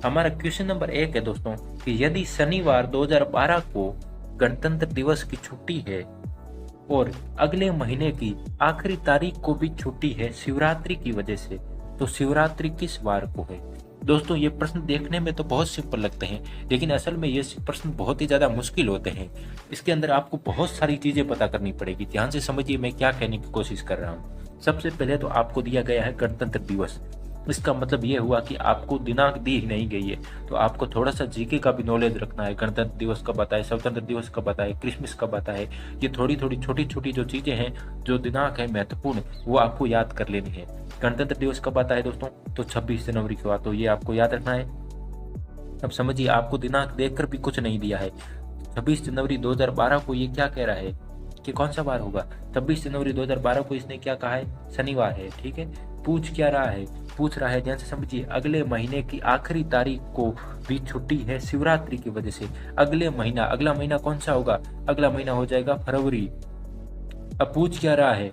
हमारा question number 1 है दोस्तों कि यदि शनिवार 2012 को गणतंत्र दिवस की छुट्टी है और अगले महीने की आखिरी तारीख को भी छुट्टी है शिवरात्रि की वजह से, तो शिवरात्रि किस वार को है? दोस्तों ये प्रश्न देखने में तो बहुत सिंपल लगते हैं, लेकिन असल में ये प्रश्न बहुत ही ज्यादा मुश्किल होते हैं। इसके अंदर आपको बहुत सारी चीजें पता करनी पड़ेगी। ध्यान से समझिए मैं क्या कहने की कोशिश कर रहा हूँ। सबसे पहले तो आपको दिया गया है गणतंत्र दिवस। इसका मतलब ये हुआ कि आपको दिनांक दी ही नहीं गई है, तो आपको थोड़ा सा जीके का भी नॉलेज रखना है। गणतंत्र दिवस कब आता है, स्वतंत्र दिवस कब आता है, क्रिसमस कब आता है, ये थोड़ी थोड़ी छोटी छोटी जो चीजें हैं, जो दिनांक है महत्वपूर्ण, वो आपको याद कर लेनी है। गणतंत्र दिवस कब आता है दोस्तों? तो 26 जनवरी को आता, तो ये आपको याद रखना है। अब समझिए, आपको दिनांक देखकर भी कुछ नहीं दिया है। 26 जनवरी 2012 को ये क्या कह रहा है कि कौन सा वार होगा? 26 जनवरी 2012 को इसने क्या कहा है? शनिवार है। ठीक है, पूछ क्या रहा है? पूछ रहा है, ध्यान से समझिए, अगले महीने की आखिरी तारीख को भी छुट्टी है शिवरात्रि की वजह से। अगले महीना, अगला महीना कौन सा होगा? अगला महीना हो जाएगा फरवरी। अब पूछ क्या रहा है?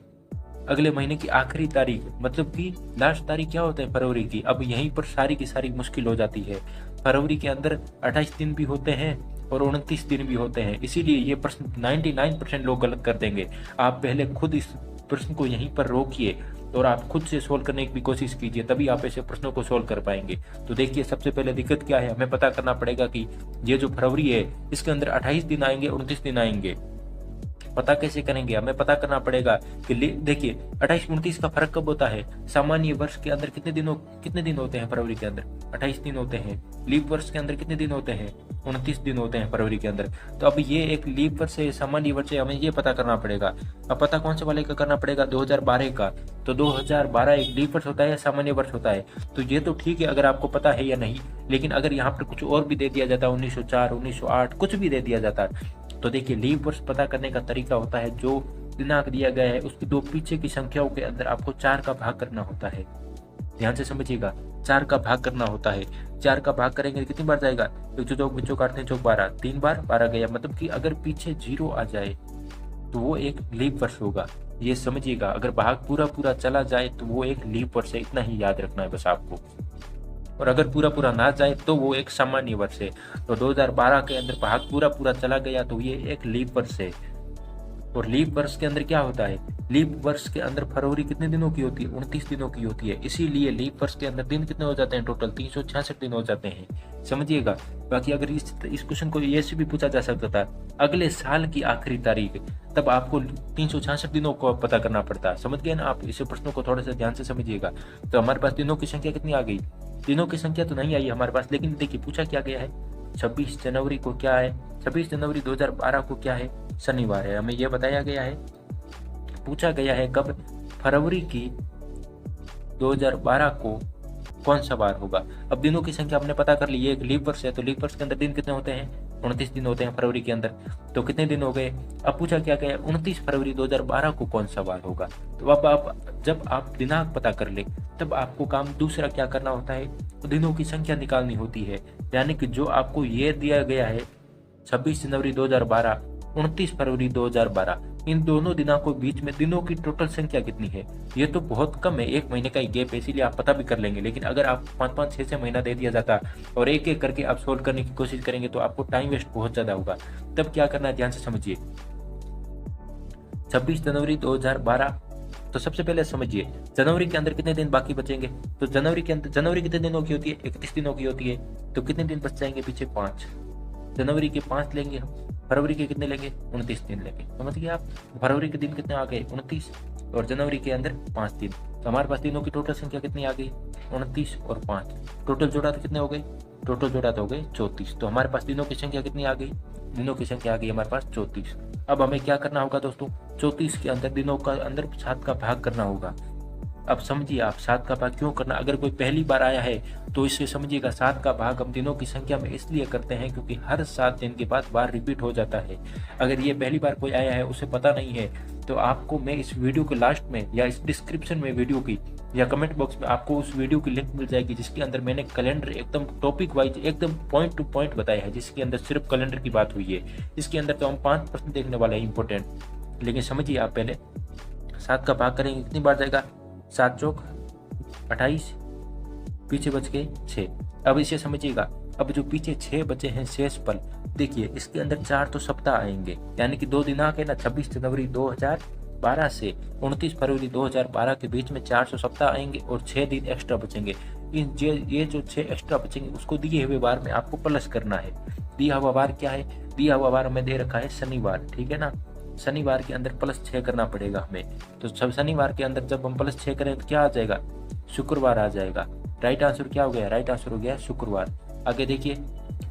अगले महीने की आखिरी तारीख, मतलब कि लास्ट तारीख क्या होता है? फरवरी की। अब यहीं पर सारी की सारी मुश्किल हो जाती है। फरवरी के अंदर 28 दिन भी होते हैं और 29 दिन भी होते हैं, इसीलिए ये प्रश्न 99% लोग गलत कर देंगे। आप पहले खुद इस प्रश्न को यहीं पर रोकिए और आप खुद से सोल्व करने की भी कोशिश कीजिए, तभी आप ऐसे प्रश्नों को सोल्व कर पाएंगे। तो देखिए, सबसे पहले दिक्कत क्या है, हमें पता करना पड़ेगा कि ये जो फरवरी है इसके अंदर 28 दिन आएंगे, 29 दिन आएंगे। पता कैसे करेंगे? हमें पता करना पड़ेगा कि देखिए 28-29 का फर्क कब होता है? सामान्य वर्ष के अंदर कितने दिन होते हैं? फरवरी के अंदर 28 दिन होते हैं। लीप वर्ष के अंदर कितने दिन होते हैं? 29 दिन होते हैं फरवरी के अंदर। तो अब ये एक लीप वर्ष है, सामान्य वर्ष है, हमें ये पता करना पड़ेगा। अब पता कौन से वाले का करना पड़ेगा? 2012 का। तो 2012 एक लीप वर्ष होता है या सामान्य वर्ष होता है? तो ये तो ठीक है अगर आपको पता है या नहीं, लेकिन अगर यहाँ पर कुछ और भी दे दिया जाता, 1904, 1908, कुछ भी दे दिया जाता, तो देखिए लीप वर्ष पता करने का तरीका होता है, जो दिनांक दिया गया है उसकी दो पीछे की संख्याओं के अंदर आपको 4 का भाग करना होता है। ध्यान से समझिएगा, 4 का भाग करना होता है। 4 का भाग करेंगे तो कितनी बार जाएगा? एक चौक बच्चों काटते हैं, चौक 12, 3 बार 12 गया। मतलब कि अगर पीछे 0 आ जाए तो वो एक लीप वर्ष होगा, ये समझिएगा। अगर भाग पूरा पूरा चला जाए तो वो एक लीप वर्ष है, इतना ही याद रखना है बस आपको। और अगर पूरा पूरा ना जाए तो वो एक सामान्य वर्ष है। तो 2012 के अंदर भाग पूरा पूरा चला गया तो ये एक लीप वर्ष है। और लीप वर्ष के अंदर क्या होता है? लीप वर्ष के अंदर फरवरी कितने दिनों की होती है? 29 दिनों की होती है। इसीलिए लीप वर्ष के अंदर दिन कितने हो जाते हैं? टोटल 366 दिन हो जाते हैं, समझिएगा। बाकी अगर इस क्वेश्चन को ऐसे भी पूछा जा सकता था, अगले साल की आखिरी तारीख, तब आपको 366 दिनों को पता करना पड़ता। समझ गए ना आप? इस प्रश्नों को थोड़ा सा ध्यान से समझिएगा। तो हमारे पास दिनों की संख्या कितनी आ गई? दिनों की संख्या तो नहीं आई हमारे पास, लेकिन देखिए पूछा क्या गया है? 26 जनवरी को क्या है? 26 जनवरी 2012 को क्या है? शनिवार है, हमें यह बताया गया है। पूछा गया है कब? फरवरी की 2012 को कौन सा वार होगा। अब दिनों की संख्या हमने पता कर ली, ये एक लीप वर्ष है, तो लीप वर्ष के अंदर दिन कितने होते हैं? 29 दिन होते हैं फरवरी के अंदर। तो कितने दिन हो गए? अब पूछा क्या गया? 29 फरवरी 2012 को कौन सा वार होगा। तो अब आप जब आप दिनांक पता कर ले, तब आपको काम दूसरा क्या करना होता है? तो दिनों की संख्या निकालनी होती है। यानी कि जो आपको ये दिया गया है 26 जनवरी 2012, 29 फरवरी 2012, इन दोनों दिनांकों के बीच में दिनों की टोटल संख्या कितनी है? ये तो बहुत कम है, 1 महीने का ही गैप है, इसीलिए आप पता भी कर लेंगे। लेकिन अगर आप 5-5, 6-6 महीना दे दिया जाता और एक एक करके आप सोल्व करने की कोशिश करेंगे तो आपको टाइम वेस्ट बहुत ज्यादा होगा। तब क्या करना है, ध्यान से समझिए। 26 जनवरी 2012, तो सबसे पहले समझिए जनवरी के अंदर कितने दिन बाकी बचेंगे। तो जनवरी के अंदर, जनवरी कितने दिनों की होती है? 31 दिनों की होती है। तो कितने दिन बच जाएंगे पीछे? 5। जनवरी के 5 लेंगे हम, फरवरी के कितने लेंगे? 29 दिन लेंगे। समझ गए आप? फरवरी के दिन कितने आ गए? 29, और जनवरी के अंदर 5 दिन। तो हमारे पास दिनों की टोटल संख्या कितनी आ गई? 29 और 5। टोटल जोड़ा तो कितने हो गए? टोटल जोड़ा तो हो गए 34। तो हमारे पास दिनों की संख्या कितनी आ गई? दिनों की संख्या आ गई हमारे पास 34। अब हमें क्या करना होगा दोस्तों? 34 के अंदर दिनों का अंदर 7 का भाग करना होगा। अब समझिए आप 7 का भाग क्यों करना। अगर कोई पहली बार आया है तो इससे समझिएगा 7 का भाग हम दिनों की संख्या में इसलिए करते हैं क्योंकि हर 7 दिन के बाद बार रिपीट हो जाता है। अगर ये पहली बार कोई आया है, उसे पता नहीं है, तो आपको मैं इस वीडियो के लास्ट में या इस डिस्क्रिप्शन में वीडियो की या कमेंट बॉक्स में आपको उस वीडियो की लिंक मिल जाएगी, जिसके अंदर मैंने कैलेंडर एकदम टॉपिक वाइज एकदम पॉइंट टू पॉइंट बताया है, जिसके अंदर सिर्फ कैलेंडर की बात हुई है। इसके अंदर तो हम 5 प्रश्न देखने वाले हैं इंपॉर्टेंट। लेकिन समझिए आप, पहले 7 का भाग करेंगे कितनी बार जाएगा? 7 चौक 28, पीछे बच गए 6। अब इसे समझिएगा, अब जो पीछे 6 बचे हैं शेष पल, देखिए इसके अंदर 4 तो सप्ताह आएंगे, यानी कि 2 दिनांक है ना, 26 जनवरी 2012 से 29 फरवरी 2012 के बीच में 400 सप्ताह आएंगे और 6 दिन एक्स्ट्रा बचेंगे। ये जो 6 एक्स्ट्रा बचेंगे उसको दिए हुए बार में आपको प्लस करना है। दिया हुआ बार क्या है? दिया हुआ बार हमें दे रखा है शनिवार, ठीक है ना। शनिवार के अंदर +6 करना पड़ेगा हमें। तो सब शनिवार के अंदर जब हम +6 करें तो क्या आ जाएगा? शुक्रवार आ जाएगा। राइट आंसर क्या हो गया? राइट आंसर हो गया शुक्रवार। आगे देखिए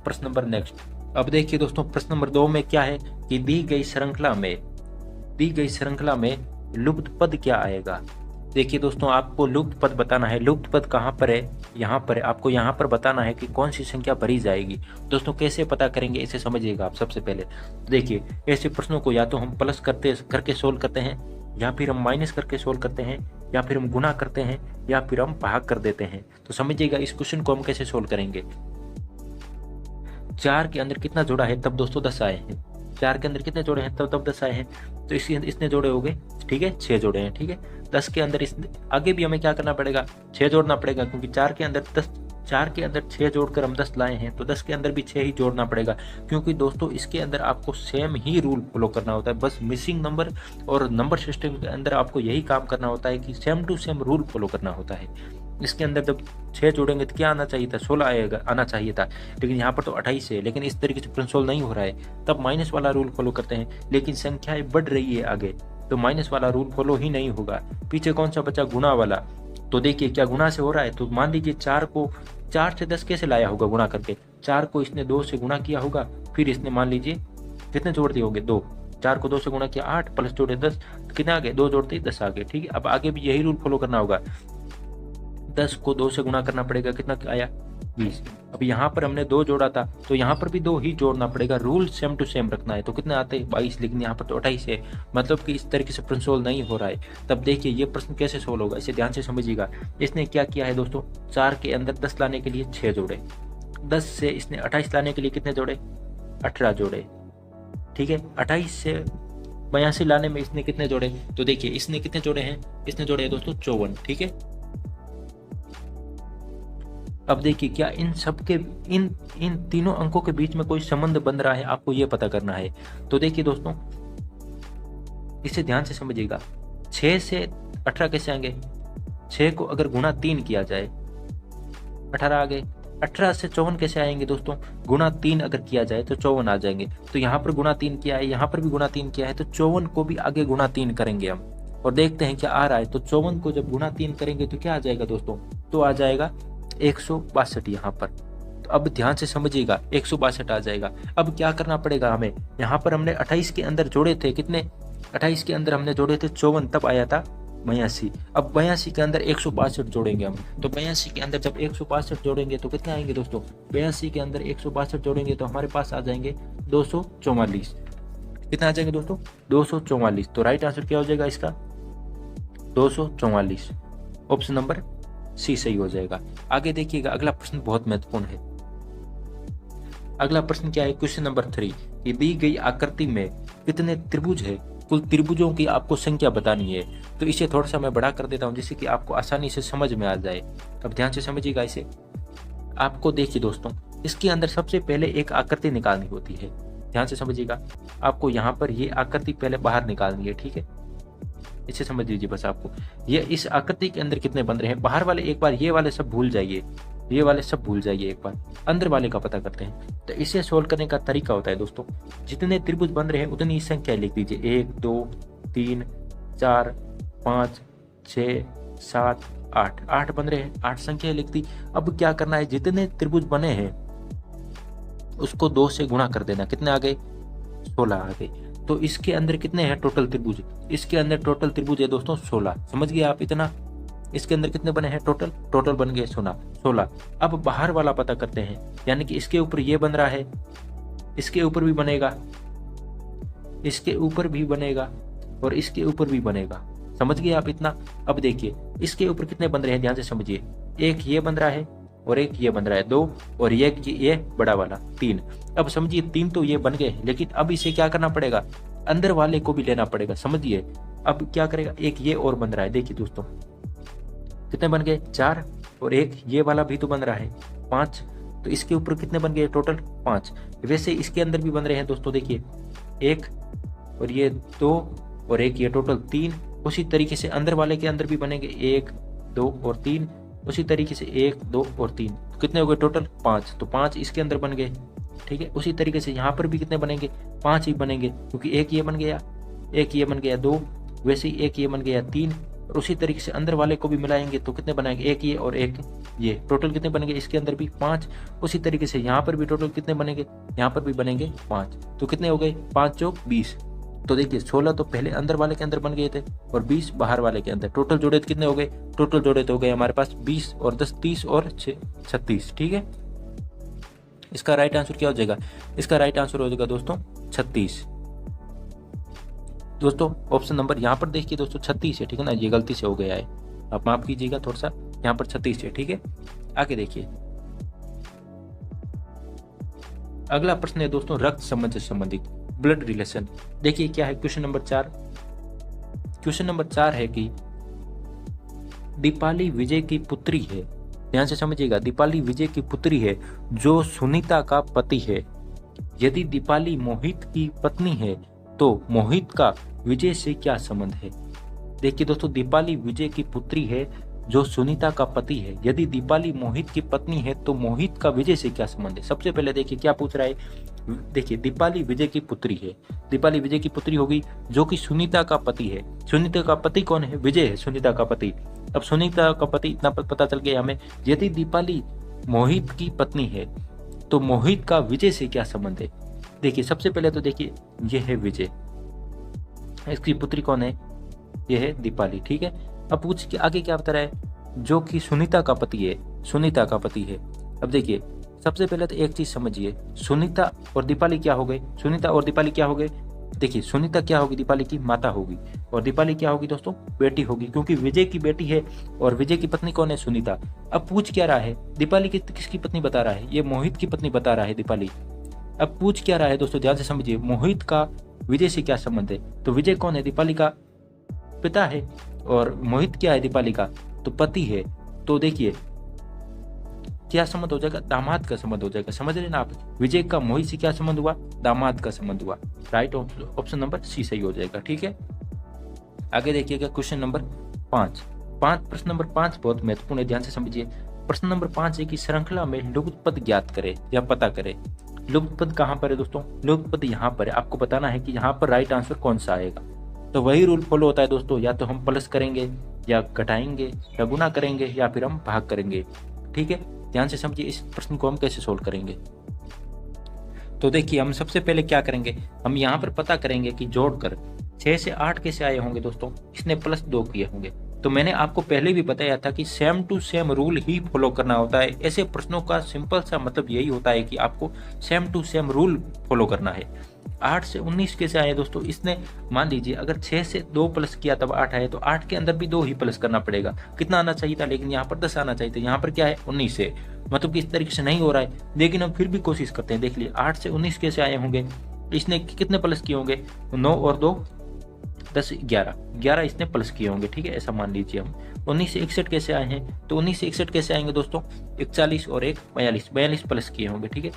प्रश्न नंबर नेक्स्ट। अब देखिए दोस्तों प्रश्न नंबर 2 में क्या है कि दी गई श्रृंखला में लुप्त पद क्या आएगा। देखिए दोस्तों आपको लुप्त पद बताना है। लुप्त पद कहाँ पर है? यहाँ पर है। आपको यहाँ पर बताना है कि कौन सी संख्या भरी जाएगी। दोस्तों कैसे पता करेंगे इसे समझिएगा आप। सबसे पहले देखिए ऐसे प्रश्नों को या तो हम प्लस करके सोल्व करते हैं, या फिर हम माइनस करके सोल्व करते हैं, या फिर हम गुना करते हैं, या फिर हम भाग कर देते हैं। तो समझिएगा इस क्वेश्चन को हम कैसे सोल्व करेंगे। 4 के अंदर कितना जोड़ा है तब दोस्तों 10 आए हैं। 4 के अंदर कितने जोड़े हैं तब 10 आए हैं। तो इसने जोड़े हो गए, ठीक है, 6 जोड़े हैं, ठीक है। 10 के अंदर आगे भी हमें क्या करना पड़ेगा? 6 जोड़ना पड़ेगा, क्योंकि 4 के अंदर 6 जोड़कर हम 10 लाए हैं, तो 10 के अंदर भी 6 ही जोड़ना पड़ेगा। क्योंकि दोस्तों इसके अंदर आपको सेम ही रूल फॉलो करना होता है। बस मिसिंग नंबर और नंबर सिस्टम के अंदर आपको यही काम करना होता है कि same to same rule follow करना होता है। इसके अंदर जब 6 जोड़ेंगे तो क्या आना चाहिए था? 16 आना चाहिए था, लेकिन यहाँ पर तो 28 है। लेकिन इस तरीके से कंसोल नहीं हो रहा है, तब माइनस वाला रूल फॉलो करते हैं। लेकिन संख्याएं बढ़ रही है आगे, तो माइनस वाला रूल फॉलो ही नहीं होगा। पीछे कौन सा बचा? गुणा वाला। तो देखिए क्या गुणा से हो रहा है। तो मान लीजिए 4 से 10 कैसे लाया होगा गुणा करके? 4 को इसने 2 से गुणा किया होगा, फिर इसने मान लीजिए कितने जोड़ दिए होंगे? 2। 4 को 2 से गुणा किया 8, प्लस जोड़े 10, कितने आ गए? 2 जोड़ते 10 आ गए, ठीक है। अब आगे भी यही रूल फॉलो करना होगा। 10 को 2 से गुणा करना पड़ेगा, कितना आया? 20। अब यहाँ पर हमने 2 जोड़ा था, तो यहाँ पर भी 2 ही जोड़ना पड़ेगा। रूल सेम टू सेम रखना है। तो कितने आते हैं? 22, लेकिन यहाँ पर तो 28 है। मतलब कि इस तरीके से प्रश्न सोल्व नहीं हो रहा है। तब देखिए ये प्रश्न कैसे सोल्व होगा, इसे ध्यान से समझिएगा। इसने क्या किया है दोस्तों? 4 के अंदर 10 लाने के लिए 6 जोड़े, 10 से इसने 28 लाने के लिए कितने जोड़े? 18 जोड़े, ठीक है। 28 से 82 लाने में इसने कितने जोड़े? तो देखिए इसने कितने जोड़े हैं? इसने जोड़े हैं दोस्तों 54, ठीक है। अब देखिए क्या इन सबके इन तीनों अंकों के बीच में कोई संबंध बन रहा है, आपको ये पता करना है। तो देखिए दोस्तों इसे ध्यान से समझिएगा। 6 से 18 कैसे आएंगे? 6 को अगर गुणा 3 किया जाए 18 आ गए। 18 से 54 कैसे आएंगे दोस्तों? गुणा 3 अगर किया जाए तो 54 आ जाएंगे। तो यहाँ पर गुणा 3 किया है, यहाँ पर भी गुणा 3 किया है, तो 54 को भी आगे गुणा 3 करेंगे हम, और देखते हैं क्या आ रहा है। तो 54 को जब गुणा 3 करेंगे तो क्या आ जाएगा दोस्तों? तो आ जाएगा 162 यहाँ पर। तो अब ध्यान से समझिएगा 162 आ जाएगा। अब क्या करना पड़ेगा हमें? यहाँ पर हमने 28 के अंदर जोड़े थे, कितने? 28 के अंदर हमने जोड़े थे 54, तब आया था 82। अब 82 के अंदर 162 जोड़ेंगे हम। तो 82 के अंदर जब 162 जोड़ेंगे तो कितने आएंगे दोस्तों? 82 के अंदर 162 जोड़ेंगे तो हमारे पास आ जाएंगे 244। कितना आ जाएंगे दोस्तों? 244। तो राइट आंसर क्या हो जाएगा इसका? 244। ऑप्शन नंबर सी सही हो जाएगा। आगे देखिएगा अगला प्रश्न बहुत महत्वपूर्ण है। अगला प्रश्न क्या है? क्वेश्चन नंबर 3, ये दी गई आकृति में कितने त्रिभुज है? कुल त्रिभुजों की आपको संख्या बतानी है। तो इसे थोड़ा सा मैं बड़ा कर देता हूं जिससे कि आपको आसानी से समझ में आ जाए। अब ध्यान से समझिएगा इसे। आपको देखिए दोस्तों इसके अंदर सबसे पहले एक आकृति निकालनी होती है। ध्यान से समझिएगा। आपको यहाँ पर ये आकृति पहले बाहर निकालनी है, ठीक है। इसे समझ लीजिए बस। आपको ये इस आकृति के अंदर कितने बन रहे हैं, बाहर वाले एक बार ये वाले सब भूल जाइए, ये वाले सब भूल जाइए, एक बार अंदर वाले का पता करते हैं। तो इसे सोल्व करने का तरीका होता है दोस्तों, जितने त्रिभुज बन रहे हैं उतनी संख्या लिख दीजिए। 1 2 3 4 5 6 7 8 8 बन रहे हैं, 8 संख्या लिख दी। अब क्या करना है? जितने त्रिभुज बने हैं उसको 2 से गुणा कर देना। कितने आ गए? 16 आ गए। तो इसके अंदर कितने हैं टोटल त्रिभुज? इसके अंदर टोटल त्रिभुज है दोस्तों 16। समझ गए आप इतना? इसके अंदर कितने बने हैं टोटल बन गए 16। अब बाहर वाला पता करते हैं, यानी कि इसके ऊपर ये बन रहा है, इसके ऊपर भी बनेगा, इसके ऊपर भी बनेगा, और इसके ऊपर भी बनेगा। समझ गए आप इतना? अब देखिए इसके ऊपर कितने बन रहे हैं, ध्यान से समझिए। एक ये बन रहा है और एक ये बन रहा है 2, और ये बड़ा वाला 3। अब समझिए 3 तो ये बन गए, लेकिन अब इसे क्या करना पड़ेगा? अंदर वाले को भी लेना पड़ेगा। समझिए अब क्या करेगा? एक ये और बन रहा है। देखिए दोस्तों कितने बन गए? 4, और एक ये वाला भी तो बन रहा है 5, तो इसके ऊपर कितने बन गए टोटल 5। वैसे इसके अंदर भी बन रहे हैं दोस्तों, देखिए 1 और ये 2 और 1, ये टोटल 3। उसी तरीके से अंदर वाले के अंदर भी बनेंगे 1 2 और 3, उसी तरीके से 1 2 और 3, तो कितने हो गए टोटल 5, तो 5 इसके अंदर बन गए। ठीक है, उसी तरीके से यहाँ पर भी कितने बनेंगे 5 ही बनेंगे, क्योंकि एक ये बन गया, एक ये बन गया 2, वैसे ही एक ये बन गया 3, और उसी तरीके से अंदर वाले को भी मिलाएंगे तो कितने बनाएंगे, एक ये और एक ये, टोटल कितने बनेंगे इसके अंदर भी 5। उसी तरीके से यहाँ पर भी टोटल कितने बनेंगे, यहाँ पर भी बनेंगे 5, तो कितने हो गए 5 चौक 20। तो देखिए 16 तो पहले अंदर वाले के अंदर बन गए थे और 20 बाहर वाले के अंदर। टोटल जोड़े तो कितने हो गए, टोटल जोड़े तो हो गए हमारे पास 20 और 10 30 और 6 36। ठीक है, इसका राइट आंसर क्या हो जाएगा, इसका राइट आंसर हो जाएगा दोस्तों 36। दोस्तों ऑप्शन नंबर यहाँ पर देखिए दोस्तों 36 है, ठीक है ना, ये गलती से हो गया है, आप माफ कीजिएगा थोड़ा सा, यहाँ पर 36 है। ठीक है, आगे देखिए अगला प्रश्न है दोस्तों रक्त संबंध से संबंधित, ब्लड रिलेशन। देखिए क्या है क्वेश्चन नंबर 4। क्वेश्चन नंबर 4 है कि दीपाली विजय की पुत्री है, ध्यान से समझिएगा, दीपाली विजय की पुत्री है जो सुनीता का पति है। यदि दीपाली मोहित की पत्नी है तो मोहित का विजय से क्या संबंध है। देखिए दोस्तों दीपाली विजय की पुत्री है जो सुनीता का पति है, यदि दीपाली मोहित की पत्नी है तो मोहित का विजय से क्या संबंध है। सबसे पहले देखिए क्या पूछ रहा है, देखिए दीपाली विजय की पुत्री है, दीपाली विजय की पुत्री होगी जो कि सुनीता का पति है। सुनीता का पति कौन है, विजय है सुनीता का पति। अब सुनीता का पति इतना पता चल गया हमें। यदि दीपाली मोहित की पत्नी है तो मोहित का विजय से क्या संबंध है। देखिए सबसे पहले तो देखिए ये है विजय, इसकी पुत्री कौन है, ये है दीपाली। ठीक है, अब पूछ के आगे क्या बता रहा है, जो कि सुनीता का पति है, सुनीता का पति है। अब देखिए सबसे पहले तो एक चीज समझिए, सुनीता और दीपाली क्या हो गए, सुनीता और दीपाली क्या हो गए। देखिए सुनीता क्या होगी, दीपाली की माता होगी, और दीपाली क्या होगी दोस्तों, बेटी होगी, क्योंकि विजय की बेटी है और विजय की पत्नी कौन है, सुनीता। अब पूछ क्या रहा है, दीपाली किसकी पत्नी बता रहा है, ये मोहित की पत्नी बता रहा है दीपाली। अब पूछ क्या रहा है दोस्तों, ध्यान से समझिए, मोहित का विजय से क्या संबंध है। तो विजय कौन है, दीपाली का पिता है, और मोहित क्या है, दीपाली का तो पति है। तो देखिए क्या संबंध हो जाएगा, दामाद का संबंध हो जाएगा। समझ रहे ना आप, विजय का मोहित से क्या संबंध हुआ, दामाद का संबंध हुआ। राइट ऑप्शन नंबर सी सही हो जाएगा। ठीक है, आगे देखिएगा क्वेश्चन नंबर 5। प्रश्न नंबर 5 बहुत महत्वपूर्ण है, ध्यान से समझिए। प्रश्न नंबर 5 है कि श्रृंखला में लुप्त पद ज्ञात करे या पता करे। लुप्त पद कहाँ पर है दोस्तों, लुप्त पद यहाँ पर है। आपको बताना है कि यहाँ पर राइट आंसर कौन सा आएगा। तो वही रूल फॉलो होता है दोस्तों, या तो हम प्लस करेंगे या घटाएंगे या गुना करेंगे या फिर हम भाग करेंगे। ठीक है, ध्यान से समझिए इस प्रश्न को हम कैसे सोल्व करेंगे। तो देखिए हम सबसे पहले क्या करेंगे, हम यहाँ पर पता करेंगे कि जोड़कर 6 से 8 कैसे आए होंगे दोस्तों, इसने +2 किए होंगे। तो मैंने आपको पहले भी बताया था कि सेम टू सेम रूल ही फॉलो करना होता है। ऐसे प्रश्नों का सिंपल सा मतलब यही होता है कि आपको same to same rule follow करना है। 8 से 19 कैसे आए दोस्तों, इसने मान लीजिए अगर 6 से 2 प्लस किया तब 8 आए, तो 8 के अंदर भी 2 ही प्लस करना पड़ेगा। कितना आना चाहिए था, लेकिन यहाँ पर 10 आना चाहिए था, यहाँ पर क्या है 19 है। मतलब कि इस तरीके से नहीं हो रहा है, लेकिन हम फिर भी कोशिश करते हैं। देख लिए 8 से 19 कैसे आए होंगे, इसने कितने प्लस किए होंगे, 9 और 2 10 11 इसने प्लस किए होंगे। ठीक है, ऐसा मान लीजिए हम। 19 से 61 कैसे आए हैं, तो 19 से 61 कैसे आएंगे दोस्तों, 41 और 1 42 प्लस किए होंगे। ठीक है,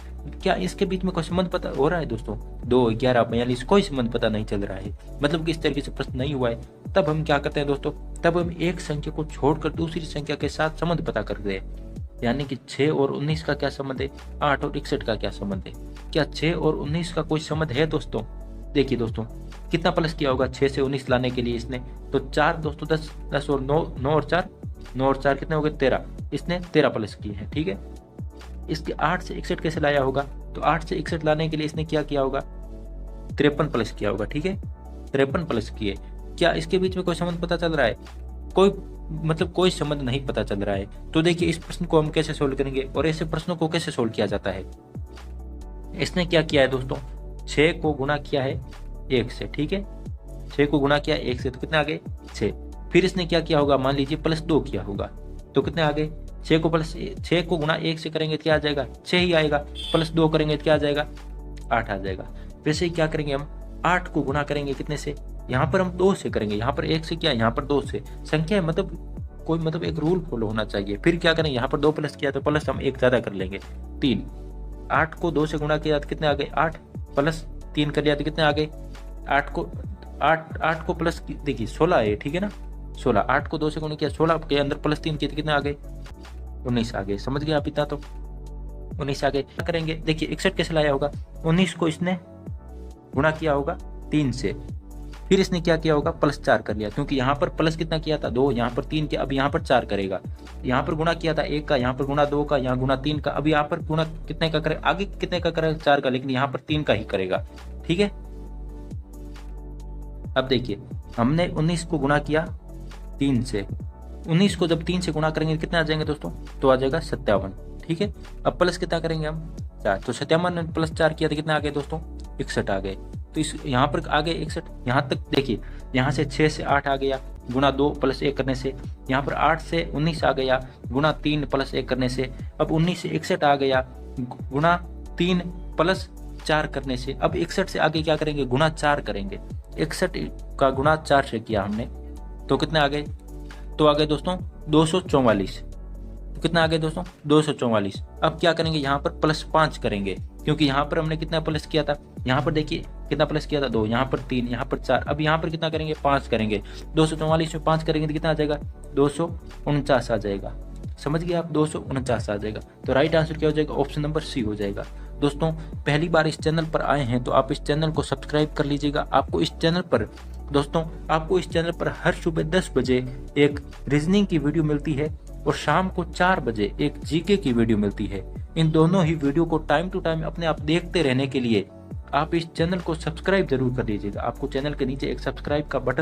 क्या इसके बीच में कोई संबंध पता हो रहा है दोस्तों, 2 11 42 कोई संबंध पता नहीं चल रहा है, मतलब कि इस तरीके से प्रश्न नहीं हुआ है। तब हम क्या करते हैं दोस्तों, तब हम एक संख्या को छोड़कर दूसरी संख्या के साथ संबंध पता करते हैं। यानी कि 6 और 19 का क्या संबंध है, 8 और 61 का क्या संबंध है। क्या 6 और 19 का कोई संबंध है दोस्तों। देखिए दोस्तों कितना प्लस किया होगा 6 से 19 लाने के लिए इसने, तो 4 दोस्तों 10 और 9 और 4 कितने हो गए 13, इसने 13 प्लस किए हैं। ठीक है, इसके 8 से 61 कैसे लाया होगा, तो 8 से 61 लाने के लिए इसने क्या किया होगा, 53 प्लस किया होगा। ठीक है, 53 प्लस किए। क्या इसके बीच में कोई संबंध पता चल रहा है, कोई संबंध नहीं पता चल रहा है। तो देखिए इस प्रश्न को हम कैसे सोल्व करेंगे और ऐसे प्रश्नों को कैसे सोल्व किया जाता है। इसने क्या किया है दोस्तों, 6 को गुणा किया है 1 से। ठीक है, 6 को गुणा किया 1 से, तो कितने आ गए 6। फिर इसने क्या किया होगा, मान लीजिए +2 किया होगा, तो कितने आ गए 6 को गुणा 1 से करेंगे तो क्या आ जाएगा 6 ही आएगा, +2 करेंगे तो क्या आ जाएगा 8 आ जाएगा। वैसे ही क्या करेंगे हम, 8 को गुणा करेंगे कितने से, यहाँ पर हम 2 से करेंगे, यहाँ पर 1 से क्या, यहाँ पर 2 से। संख्या मतलब कोई मतलब एक रूल फॉलो होना चाहिए। फिर क्या करें, यहाँ पर 2 प्लस किया तो प्लस हम एक ज़्यादा कर लेंगे 3। 8 को 2 से गुणा किया तो कितने आ गए 8, प्लस 3 कर लिया तो कितने आ गए 8 को प्लस देखिए 16 है, ठीक है ना 16। 8 को 2 से गुणा किया 16 के अंदर प्लस 3 किए तो कितने आ गए 19 आ गए। समझ गए आप इतना, तो 19 आ गए। क्या करेंगे देखिए 61 कैसे लाया होगा, 19 को इसने गुणा किया होगा 3 से, फिर इसने क्या किया होगा प्लस 4 कर लिया, क्योंकि यहाँ पर प्लस कितना किया था 2, यहाँ पर 3 के, अब यहाँ पर 4 करेगा। यहाँ पर गुणा किया था 1 का, यहाँ पर गुणा 2 का, यहाँ गुणा 3 का, अब यहाँ पर गुणा कितने का करेगा, आगे कितने का करेगा 4 का, लेकिन यहाँ पर 3 का ही करेगा, ठीक है। अब देखिए हमने 19 को गुणा किया 3 से, 19 को जब 3 से गुणा करेंगे कितना आ जाएंगे दोस्तों, तो आ जाएगा 57, ठीक है। अब प्लस कितना करेंगे हम 4, तो 57 प्लस 4 किया तो कितना आ गए दोस्तों 61 आ गए। तो इस यहाँ पर आ गए 61, यहाँ तक देखिए, यहाँ से 6 से 8 आ गया गुणा 2 प्लस 1 करने से, यहाँ पर 8 से 19 आ गया गुणा 3 प्लस 1 करने से, अब 19 से 61 आ गया गुणा 3 प्लस 4 करने से। अब 61 से आगे क्या करेंगे गुणा 4 करेंगे, 61 का गुणा 4 से किया हमने तो कितने आ गए, तो आ गए दोस्तों 244। तो कितना आ गया दोस्तों 244। अब क्या करेंगे यहाँ पर प्लस 5 करेंगे, क्योंकि यहाँ पर हमने कितना प्लस किया था, यहाँ पर देखिए कितना प्लस किया था 2, यहाँ पर 3, यहाँ पर 4, अब यहाँ पर कितना करेंगे 5 करेंगे। 244 में 5 करेंगे तो कितना आ जाएगा 249 आ जाएगा। समझ गए आप, 249 आ जाएगा। तो राइट आंसर क्या हो जाएगा, ऑप्शन नंबर सी हो जाएगा। दोस्तों पहली बार इस चैनल पर आए हैं तो आप इस चैनल को सब्सक्राइब कर लीजिएगा। आपको इस चैनल पर हर सुबह 10 बजे एक रीजनिंग की वीडियो मिलती है और शाम को 4 बजे एक जीके की वीडियो मिलती है। इन दोनों ही वीडियो को टाइम टू टाइम अपने आप देखते रहने के लिए आप इस चैनल को सब्सक्राइब जरूर कर लीजिएगा। आपको चैनल के नीचे एक सब्सक्राइब का बटन